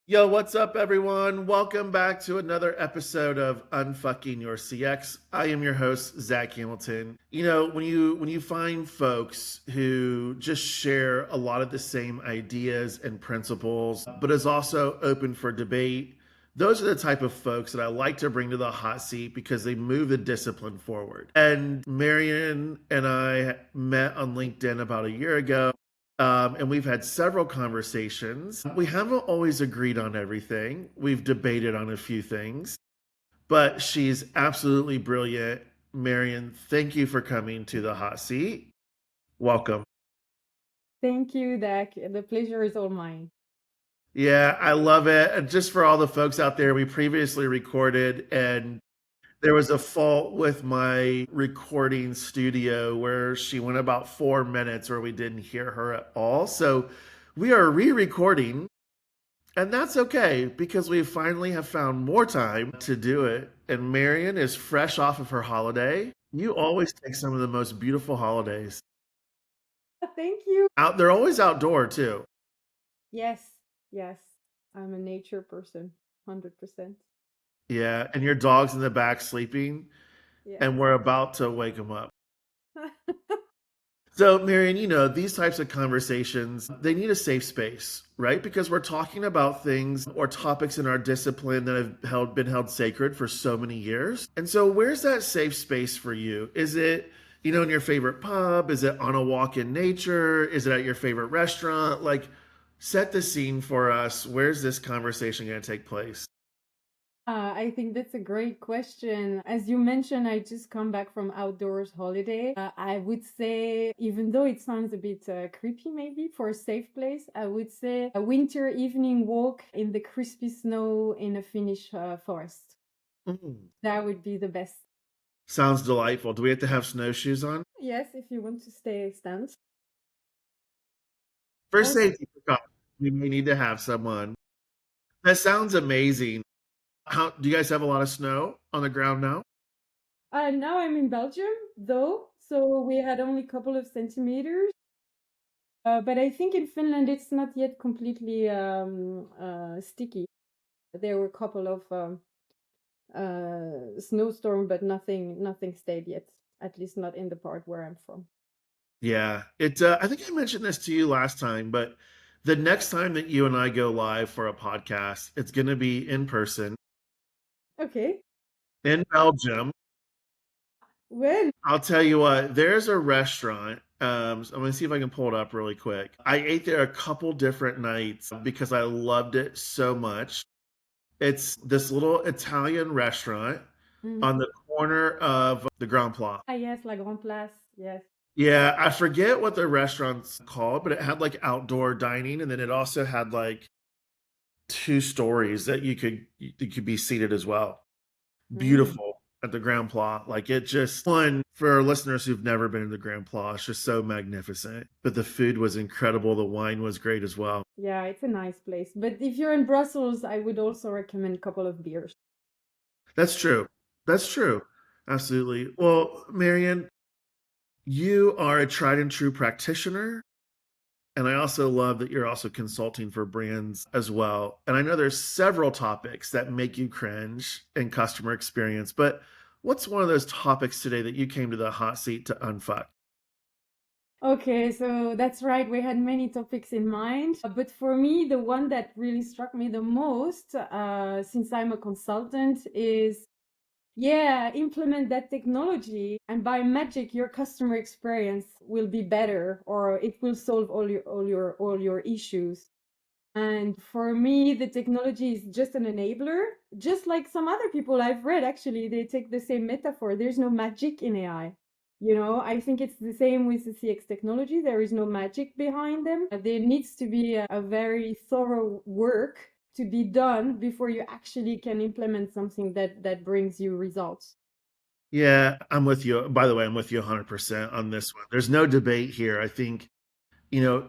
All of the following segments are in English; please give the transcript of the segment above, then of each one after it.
Yo, what's up, everyone? Welcome back to another episode of Unfucking Your CX. I am your host, Zack Hamilton. When you find folks who just share a lot of the same ideas and principles, but is also open for debate, those are the type of folks that I like to bring to the hot seat because they move the discipline forward. And Marion and I met on LinkedIn about a year ago. And we've had several conversations. We haven't always agreed on everything. We've debated on a few things, but she's absolutely brilliant. Marion, thank you for coming to the hot seat. Welcome. Thank you, Dak. The pleasure is all mine. Yeah, I love it. And just for all the folks out there, we previously recorded and there was a fault with my recording studio where she went about 4 minutes where we didn't hear her at all. So we are re recording. And that's okay because we finally have found more time to do it. And Marion is fresh off of her holiday. You always take some of the most beautiful holidays. Thank you. They're always outdoor too. Yes, yes. I'm a nature person, 100%. Yeah, and your dog's in the back sleeping, Yes. and we're about to wake him up. So, Marion, these types of conversations, they need a safe space, right? Because we're talking about things or topics in our discipline that have been held sacred for so many years. And so, where's that safe space for you? Is it, in your favorite pub? Is it on a walk in nature? Is it at your favorite restaurant? Like, set the scene for us. Where's this conversation going to take place? I think that's a great question. As you mentioned, I just come back from outdoors holiday. I would say, even though it sounds a bit creepy maybe for a safe place, I would say a winter evening walk in the crispy snow in a Finnish forest. Mm. That would be the best. Sounds delightful. Do we have to have snowshoes on? Yes, if you want to stay stand. For Also, safety precautions, we may need to have someone. That sounds amazing. How do you guys have a lot of snow on the ground now? now I'm in Belgium, though, so we had only a couple of centimeters. But I think in Finland it's not yet completely sticky. There were a couple of snowstorm, but nothing stayed yet. At least not in the part where I'm from. Yeah, I think I mentioned this to you last time, but the next time that you and I go live for a podcast, it's going to be in person Okay. in Belgium. When? I'll tell you what, there's a restaurant. So I'm going to see if I can pull it up really quick. I ate there a couple different nights because I loved it so much. It's this little Italian restaurant Mm. on the corner of the Grand Plat. Ah, yes, La Grande Place. Yes. Yeah, I forget what the restaurant's called, but it had like outdoor dining, and then it also had like two stories that you could be seated as well. Mm. Beautiful at the Grand Plat. Like it just one for our listeners who've never been to the Grand Plat, it's just so magnificent. But the food was incredible. The wine was great as well. Yeah, it's a nice place. But if you're in Brussels, I would also recommend a couple of beers. That's true. That's true. Absolutely. Well, Marion, you are a tried and true practitioner. And I also love that you're also consulting for brands as well. And I know there's several topics that make you cringe in customer experience, but what's one of those topics today that you came to the hot seat to unfuck? Okay, so that's right. We had many topics in mind, but for me, the one that really struck me the most, since I'm a consultant, is yeah, implement that technology, and by magic, your customer experience will be better, or it will solve all your issues. And for me, the technology is just an enabler, just like some other people I've read, actually, they take the same metaphor. There's no magic in AI. I think it's the same with the CX technology. There is no magic behind them. There needs to be a very thorough work to be done before you actually can implement something that brings you results. Yeah, I'm with you. By the way, I'm with you 100% on this one. There's no debate here. I think, you know,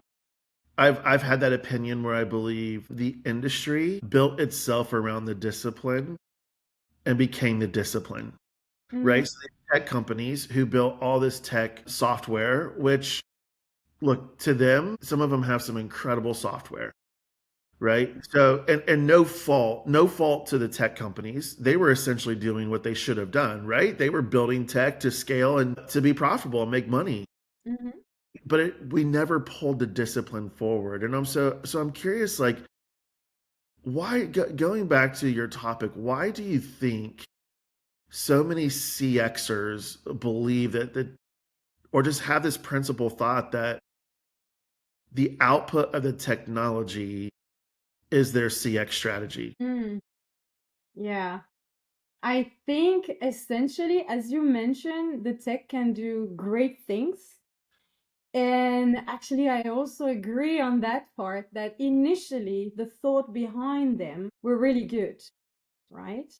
I've had that opinion where I believe the industry built itself around the discipline and became the discipline, Mm, right? So the tech companies who built all this tech software, which look to them, some of them have some incredible software. right? So, and no fault to the tech companies. They were essentially doing what they should have done, right? They were building tech to scale and to be profitable and make money. Hmm. But we never pulled the discipline forward. And I'm curious, like, why, going back to your topic, why do you think so many CXers believe that or just have this principle thought that the output of the technology is their CX strategy? Mm, yeah. I think essentially, as you mentioned, the tech can do great things. And actually, I also agree on that part that initially the thought behind them were really good, right?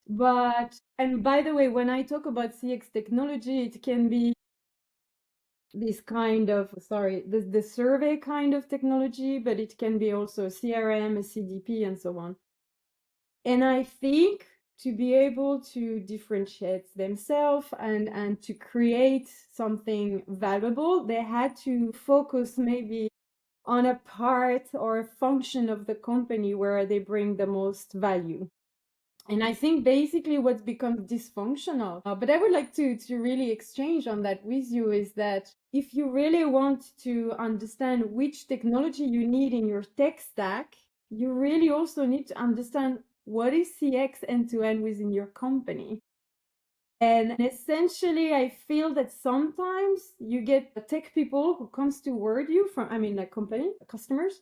But, and by the way, when I talk about CX technology, it can be this kind of, sorry, the survey kind of technology, but it can be also a CRM, a CDP, and so on. And I think to be able to differentiate themselves and to create something valuable, they had to focus maybe on a part or a function of the company where they bring the most value. And I think basically what's become dysfunctional, but I would like to really exchange on that with you, is that if you really want to understand which technology you need in your tech stack, you really also need to understand what is CX end to end within your company. And essentially, I feel that sometimes you get tech people who comes to word you from, I mean, like company, customers,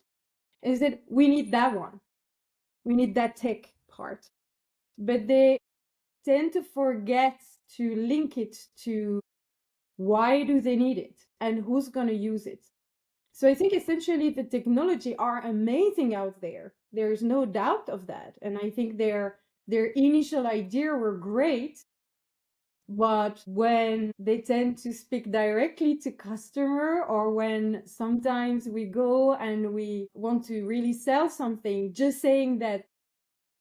is that we need that one. We need that tech part. But they tend to forget to link it to why do they need it and who's going to use it. So I think essentially the technology are amazing out there. There's no doubt of that. And I think their initial idea were great, but when they tend to speak directly to customer, or when sometimes we go and we want to really sell something, just saying that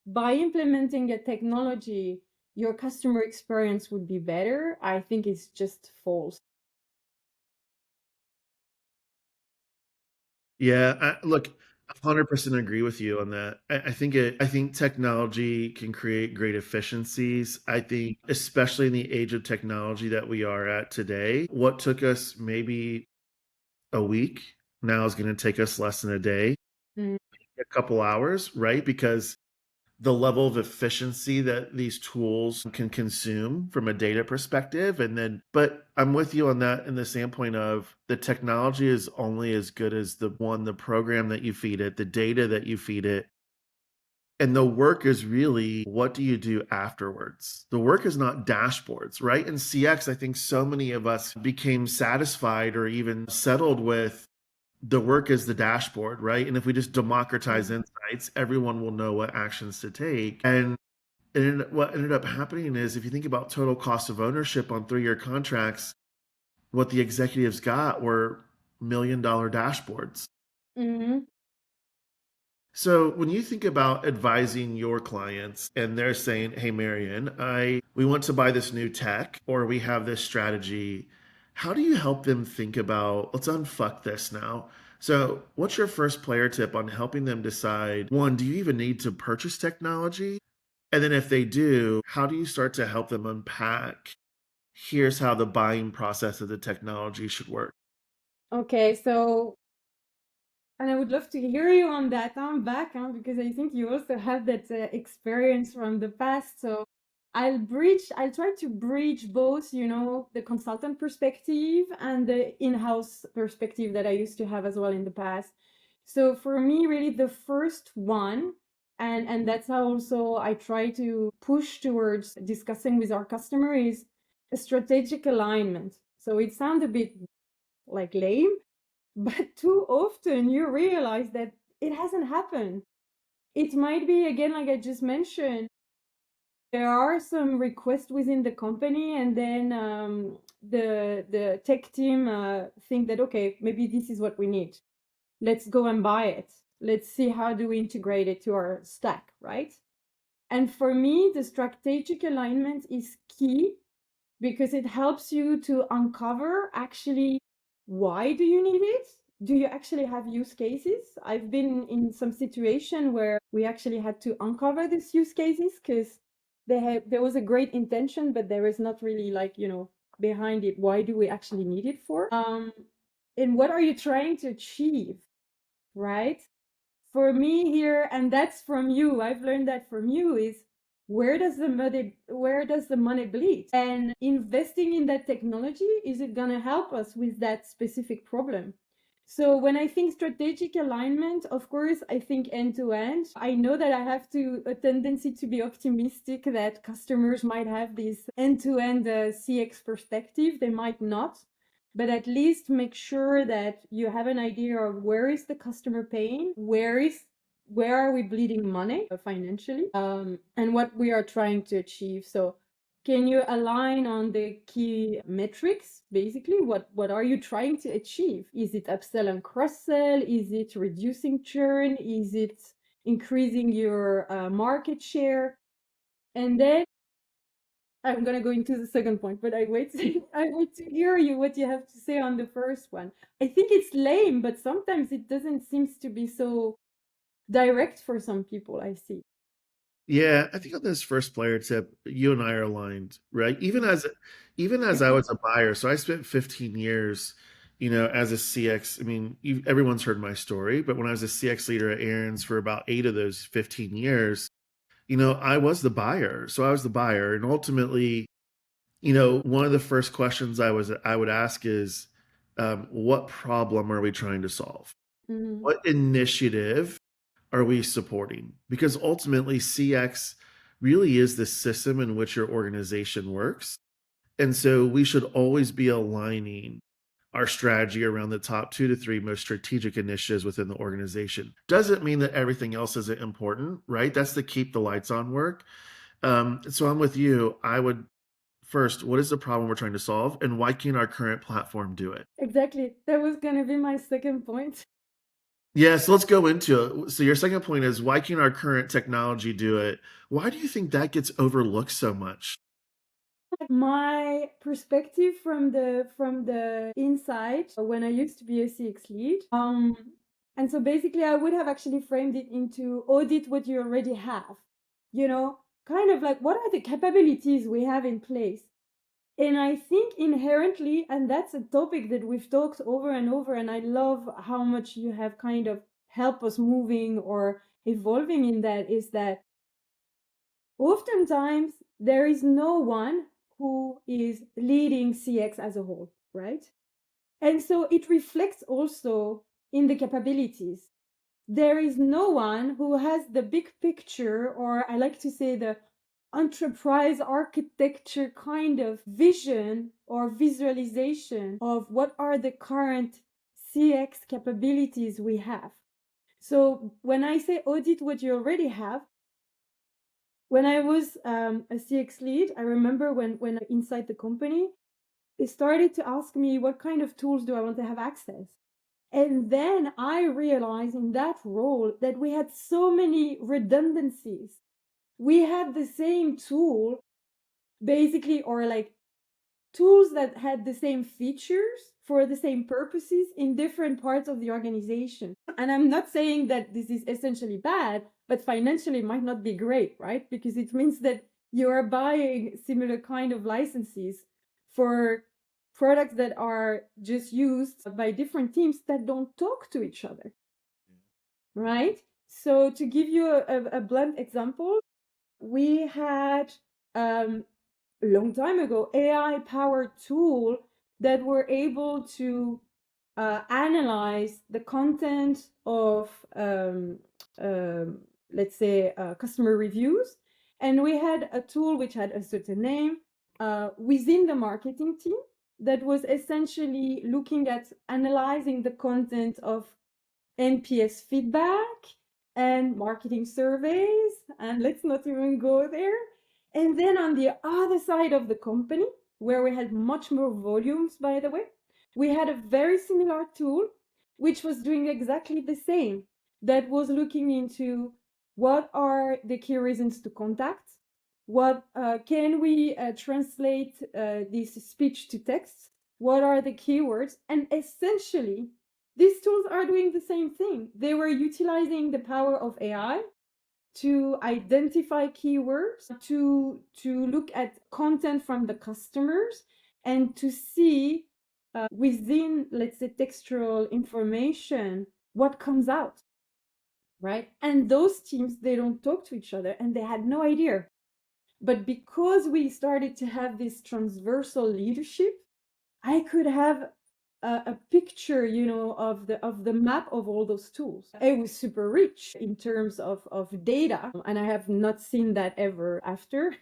by implementing a technology, your customer experience would be better, I think it's just false. Yeah, look, 100% agree with you on that. I think technology can create great efficiencies. I think, especially in the age of technology that we are at today, what took us maybe a week now is going to take us less than a day, Mm. a couple hours, right? Because the level of efficiency that these tools can consume from a data perspective. And then, but I'm with you on that in the standpoint of the technology is only as good as the program that you feed it, the data that you feed it. And the work is really, what do you do afterwards? The work is not dashboards, right? In CX, I think so many of us became satisfied or even settled with the work is the dashboard, right? And if we just democratize Mm. insights, everyone will know what actions to take. And what ended up happening is, if you think about total cost of ownership on 3-year contracts, what the executives got were $1 million dashboards. Mhm. So when you think about advising your clients and they're saying, "Hey Marion, I we want to buy this new tech or we have this strategy," how do you help them think about, let's unfuck this now? So, what's your first player tip on helping them decide, one, do you even need to purchase technology? And then if they do, how do you start to help them unpack, here's how the buying process of the technology should work? Okay, so, and I would love to hear you on that. I'm back, because I think you also have that experience from the past. So I'll try to bridge both, the consultant perspective and the in-house perspective that I used to have as well in the past. So for me, really the first one, and that's how also I try to push towards discussing with our customer, is a strategic alignment. So it sounds a bit like lame, but too often you realize that it hasn't happened. It might be, again, like I just mentioned, there are some requests within the company, and then the tech team think that, okay, maybe this is what we need. Let's go and buy it. Let's see how do we integrate it to our stack, right? And for me, the strategic alignment is key because it helps you to uncover actually why do you need it, do you actually have use cases? I've been in some situation where we actually had to uncover these use cases because there was a great intention, but there is not really like, behind it, why do we actually need it for? And what are you trying to achieve, right? For me here, and that's from you, I've learned that from you, is where does the money bleed? And investing in that technology, is it going to help us with that specific problem? So when I think strategic alignment, of course, I think end to end. I know that I have a tendency to be optimistic that customers might have this end to end CX perspective. They might not, but at least make sure that you have an idea of where is the customer pain, where are we bleeding money financially, and what we are trying to achieve. So can you align on the key metrics? Basically, what are you trying to achieve? Is it upsell and cross-sell? Is it reducing churn? Is it increasing your market share? And then I'm gonna go into the second point, but I wait to hear what you have to say on the first one. I think it's lame, but sometimes it doesn't seem to be so direct for some people, I see. Yeah, I think on this first player tip, you and I are aligned, right? Even as I was a buyer, so I spent 15 years, as a CX. I mean, everyone's heard my story, but when I was a CX leader at Aaron's for about 8 of those 15 years, I was the buyer. So I was the buyer, and ultimately, one of the first questions I would ask is, what problem are we trying to solve? Mhm. What initiative are we supporting? Because ultimately, CX really is the system in which your organization works. And so we should always be aligning our strategy around the top 2 to 3 most strategic initiatives within the organization. Doesn't mean that everything else isn't important, right? That's the keep the lights on work. So I'm with you. I would first, what is the problem we're trying to solve, and why can't our current platform do it? Exactly. That was gonna be my second point. Yeah, so let's go into it. So your second point is, why can't our current technology do it? Why do you think that gets overlooked so much? My perspective from the inside when I used to be a CX lead. And so basically I would have actually framed it into audit what you already have. You know, kind of like what are the capabilities we have in place? And I think inherently, and that's a topic that we've talked over and over, and I love how much you have kind of helped us moving or evolving in that, is that oftentimes there is no one who is leading CX as a whole, right? And so it reflects also in the capabilities. There is no one who has the big picture, or I like to say the enterprise architecture kind of vision or visualization of what are the current CX capabilities we have. So when I say audit what you already have, when I was a CX lead, I remember when inside the company, they started to ask me what kind of tools do I want to have access. And then I realized in that role that we had so many redundancies. We had the same tool, basically, or like tools that had the same features for the same purposes in different parts of the organization. And I'm not saying that this is essentially bad, but financially it might not be great, right? Because it means that you are buying similar kind of licenses for products that are just used by different teams that don't talk to each other, right? So to give you a blunt example, we had a long time ago AI powered tool that were able to analyze the content of let's say customer reviews, and we had a tool which had a certain name within the marketing team that was essentially looking at analyzing the content of NPS feedback and marketing surveys, and let's not even go there. And then on the other side of the company, where we had much more volumes, by the way, we had a very similar tool which was doing exactly the same, that was looking into what are the key reasons to contact, what can we translate this speech to text, what are the keywords, and essentially These tools are doing the same thing. They were utilizing the power of AI to identify keywords, to look at content from the customers, and to see within, let's say, textual information, what comes out, right? And those teams, they don't talk to each other, and they had no idea. But because we started to have this transversal leadership, I could have a picture, of the map of all those tools. It was super rich in terms of data, and I have not seen that ever after,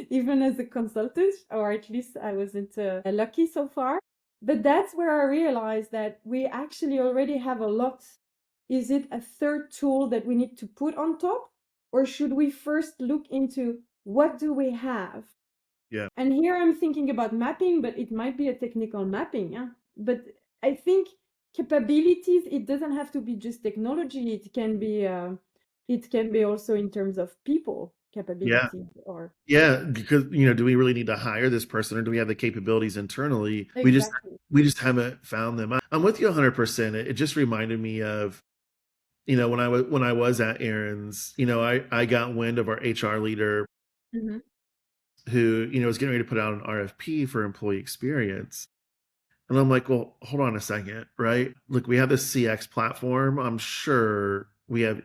even as a consultant, or at least I wasn't lucky so far. But that's where I realized that we actually already have a lot. Is it a third tool that we need to put on top, or should we first look into what do we have? Yeah. And here I'm thinking about mapping, but it might be a technical mapping. Yeah. But I think capabilities, it doesn't have to be just technology. It can be also in terms of people Yeah. capabilities or Yeah, because do we really need to hire this person, or do we have the capabilities internally? exactly. We just haven't found them. I'm with you 100%. It just reminded me of, when I was at Aaron's, I got wind of our HR leader Hmm. who, was getting ready to put out an RFP for employee experience. And I'm like, well, hold on a second, right? Look, we have this CX platform. I'm sure we have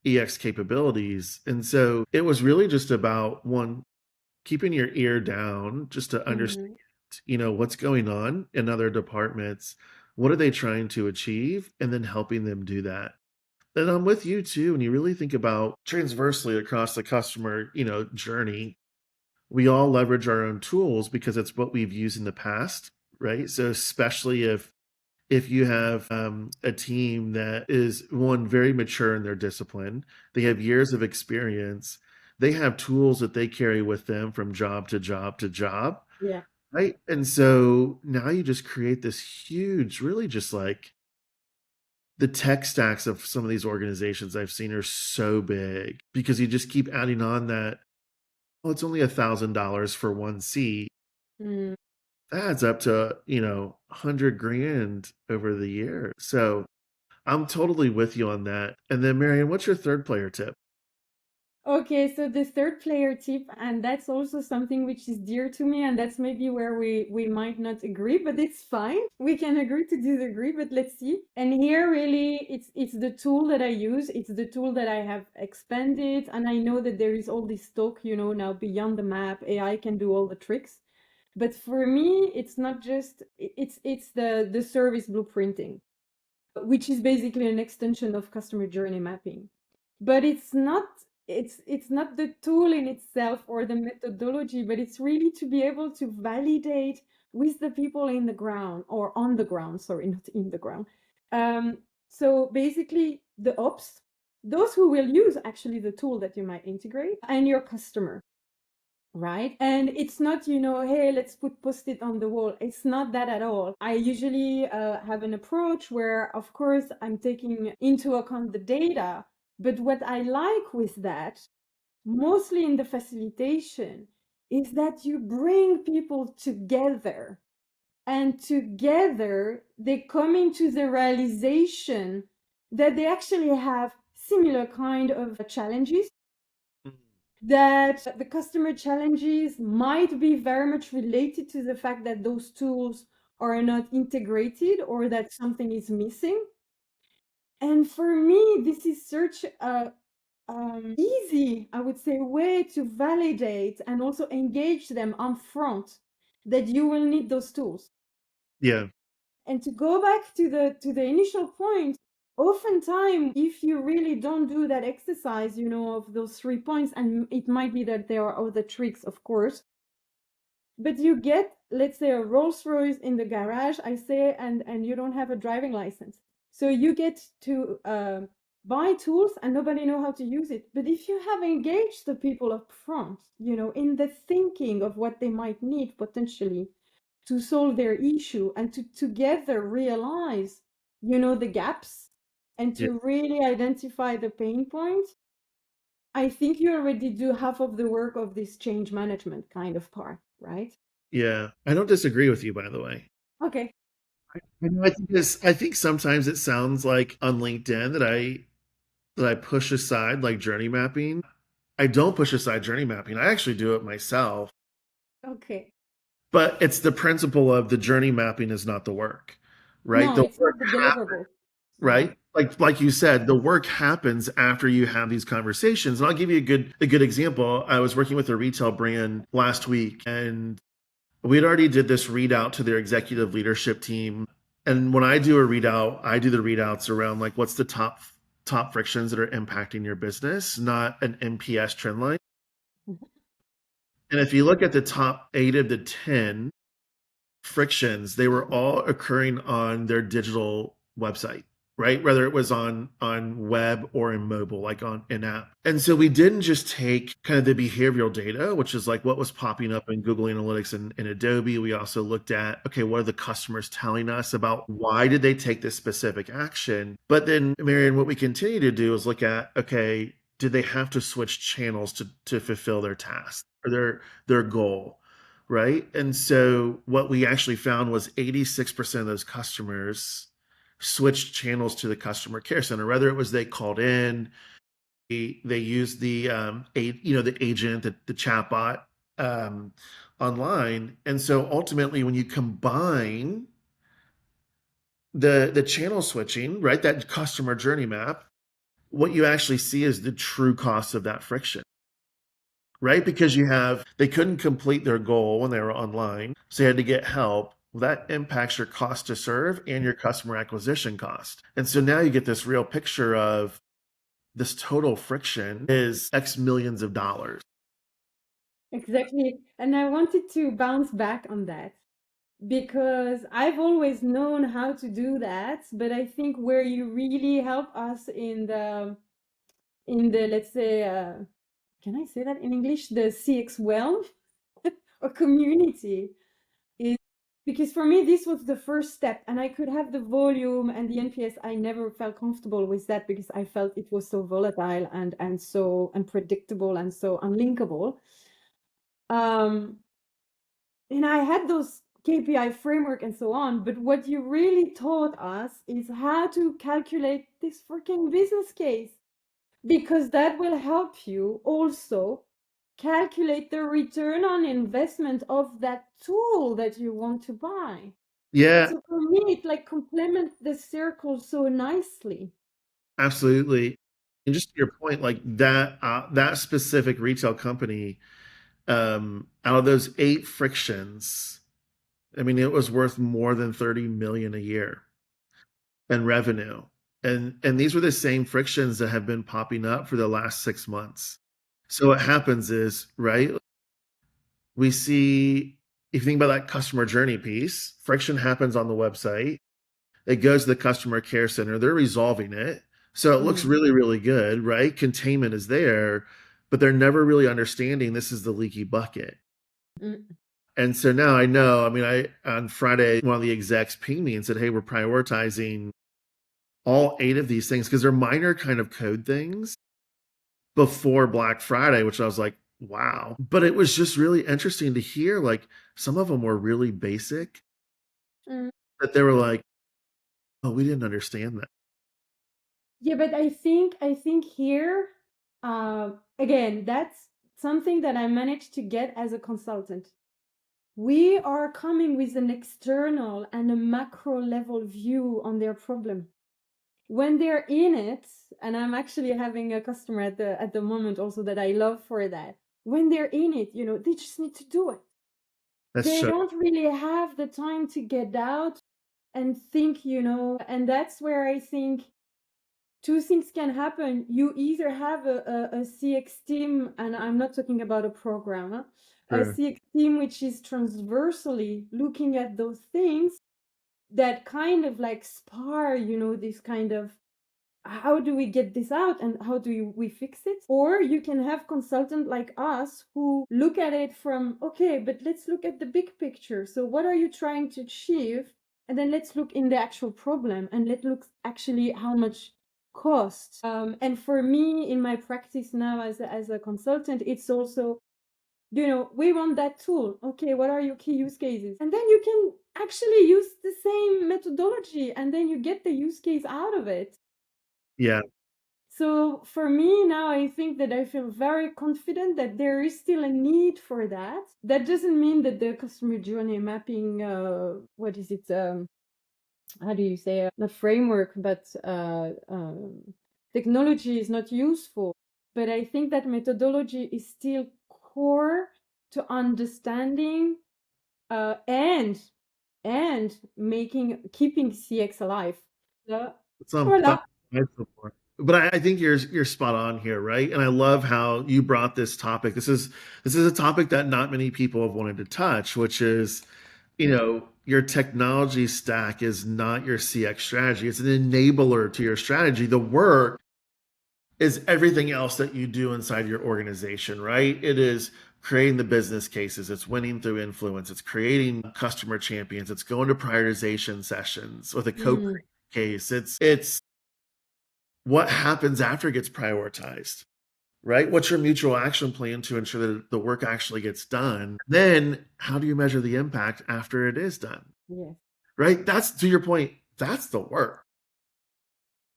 EX capabilities. And so it was really just about one, keeping your ear down just to understand, Hmm. what's going on in other departments. What are they trying to achieve? And then helping them do that. And I'm with you too. When you really think about transversely across the customer, journey, we all leverage our own tools because it's what we've used in the past, right? So especially if you have a team that is one very mature in their discipline, they have years of experience, they have tools that they carry with them from job to job to job, Yeah. right? And so now you just create this huge, really just like the tech stacks of some of these organizations I've seen are so big because you just keep adding on that, oh, it's only $1,000 for one seat. Mm. That adds up to, 100 grand over the year. So I'm totally with you on that. And then Marion, what's your third player tip? Okay, so the third player tip, and that's also something which is dear to me, and that's maybe where we might not agree, but it's fine. We can agree to disagree, but let's see. And here really it's the tool that I use, it's the tool that I have expanded, and I know that there is all this talk, now beyond the map, AI can do all the tricks. But for me, it's not just it's the service blueprinting, which is basically an extension of customer journey mapping. But it's not the tool in itself or the methodology, but it's really to be able to validate with the people in the ground, or on the ground, sorry, not in the ground. So basically the ops, those who will use actually the tool that you might integrate, and your customer, right? And it's not, hey, let's put post-it on the wall. It's not that at all. I usually have an approach where, of course, I'm taking into account the data, but what I like with that, mostly in the facilitation, is that you bring people together, and together they come into the realization that they actually have similar kind of challenges, that the customer challenges might be very much related to the fact that those tools are not integrated, or that something is missing. And for me, this is such a easy, I would say, way to validate and also engage them on front that you will need those tools. Yeah. And to go back to the initial point, oftentimes, if you really don't do that exercise, of those 3 points, and it might be that there are other tricks, of course, but you get, let's say, a Rolls Royce in the garage, I say, and you don't have a driving license. So you get to buy tools and nobody know how to use it. But if you have engaged the people up front, in the thinking of what they might need potentially to solve their issue, and to together realize, the gaps, and Yeah. to really identify the pain points, I think you already do half of the work of this change management kind of part, right? Yeah. I don't disagree with you, by the way. Okay. I think sometimes it sounds like on LinkedIn that I push aside like journey mapping. I don't push aside journey mapping. I actually do it myself. Okay. But it's the principle of the journey mapping is not the work, right? No, The it's work not the happens, deliverable. Yeah. right? Like you said, the work happens after you have these conversations. And I'll give you a good example. I was working with a retail brand last week, and we had already did this readout to their executive leadership team. And when I do a readout, I do the readouts around like what's the top frictions that are impacting your business, not an NPS trend line. Mhm. And if you look at the top 8 of the 10 frictions, they were all occurring on their digital website, right? Whether it was on web or in mobile, like on in app. And so we didn't just take kind of the behavioral data, which is like what was popping up in Google Analytics and Adobe. We also looked at, okay, what are the customers telling us about why did they take this specific action? But then, Marion, what we continue to do is look at, okay, did they have to switch channels to fulfill their task or their goal? Right. And so what we actually found was 86% of those customers switched channels to the customer care center, whether it was they called in, they used the the agent, the chatbot um, online. And so ultimately, when you combine the channel switching, right, that customer journey map, what you actually see is the true cost of that friction, right? Because they couldn't complete their goal when they were online, so they had to get help. Well, that impacts your cost to serve and your customer acquisition cost. And so now you get this real picture of this total friction is X millions of dollars. Exactly. And I wanted to bounce back on that because I've always known how to do that, but I think where you really help us in the let's say can I say that in English? The CX realm or community is because for me this was the first step, and I could have the volume and the NPS. I never felt comfortable with that because I felt it was so volatile and so unpredictable and so unlinkable. Um, and I had those KPI framework and so on, but what you really taught us is how to calculate this freaking business case, because that will help you also calculate the return on investment of that tool that you want to buy. Yeah, So for me, it like complements the circle so nicely. absolutely. And just to your point, like that specific retail company, out of those 8 frictions, I mean, it was worth more than 30 million a year in revenue. And these were the same frictions that have been popping up for the last 6 months. So what happens is, right, we see, if you think about that customer journey piece, friction happens on the website. It goes to the customer care center. They're resolving it. So it looks Mm. really, really good, right? Containment is there, but they're never really understanding this is the leaky bucket. Mm. And so now I know, I mean, on Friday, one of the execs pinged me and said, hey, we're prioritizing all 8 of these things because they're minor kind of code things before Black Friday, which I was like, wow. But it was just really interesting to hear like some of them were really basic Mm. that they were like, oh, we didn't understand that. Yeah, but I think here, again, that's something that I managed to get as a consultant. We are coming with an external and a macro level view on their problem. When they're in it, and I'm actually having a customer at the moment also that I love for that. When they're in it, they just need to do it. That's They so don't really have the time to get out and think, and that's where I think two things can happen. You either have a CX team, and I'm not talking about a program, huh? A true. CX team which is transversally looking at those things that kind of like spar, this kind of how do we get this out and how we fix it? Or you can have consultant like us who look at it from, okay, but let's look at the big picture. So what are you trying to achieve? And then let's look in the actual problem and let's look actually how much cost. And for me in my practice now as a consultant, it's also, we want that tool. Okay, what are your key use cases? And then you can actually use the same methodology and then you get the use case out of it. Yeah. So for me now, I think that I feel very confident that there is still a need for that. That doesn't mean that the customer journey mapping, what is it? How do you say? Not framework, but technology is not useful. But I think that methodology is still core to understanding and making keeping CX alive. Yeah. It's on Voilà. but I think you're spot on here, right? And I love how you brought this topic. This is a topic that not many people have wanted to touch, which is, your technology stack is not your CX strategy. It's an enabler to your strategy. The work is everything else that you do inside your organization, right? It is creating the business cases, it's winning through influence, it's creating customer champions, it's going to prioritization sessions with a Mm, case. It's what happens after it gets prioritized, right? What's your mutual action plan to ensure that the work actually gets done? Then how do you measure the impact after it is done? yes. Right? That's, to your point, that's the work.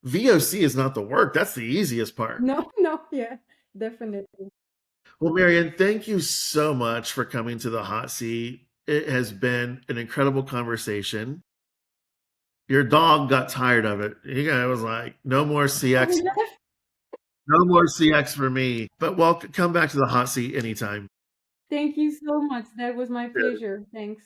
VOC is not the work. That's the easiest part. No, no, yeah, definitely. Well, Marion, thank you so much for coming to the hot seat. It has been an incredible conversation. Your dog got tired of it. He was like, no more CX, no more CX for me. But come back to the hot seat anytime. Thank you so much. That was my pleasure. Thanks.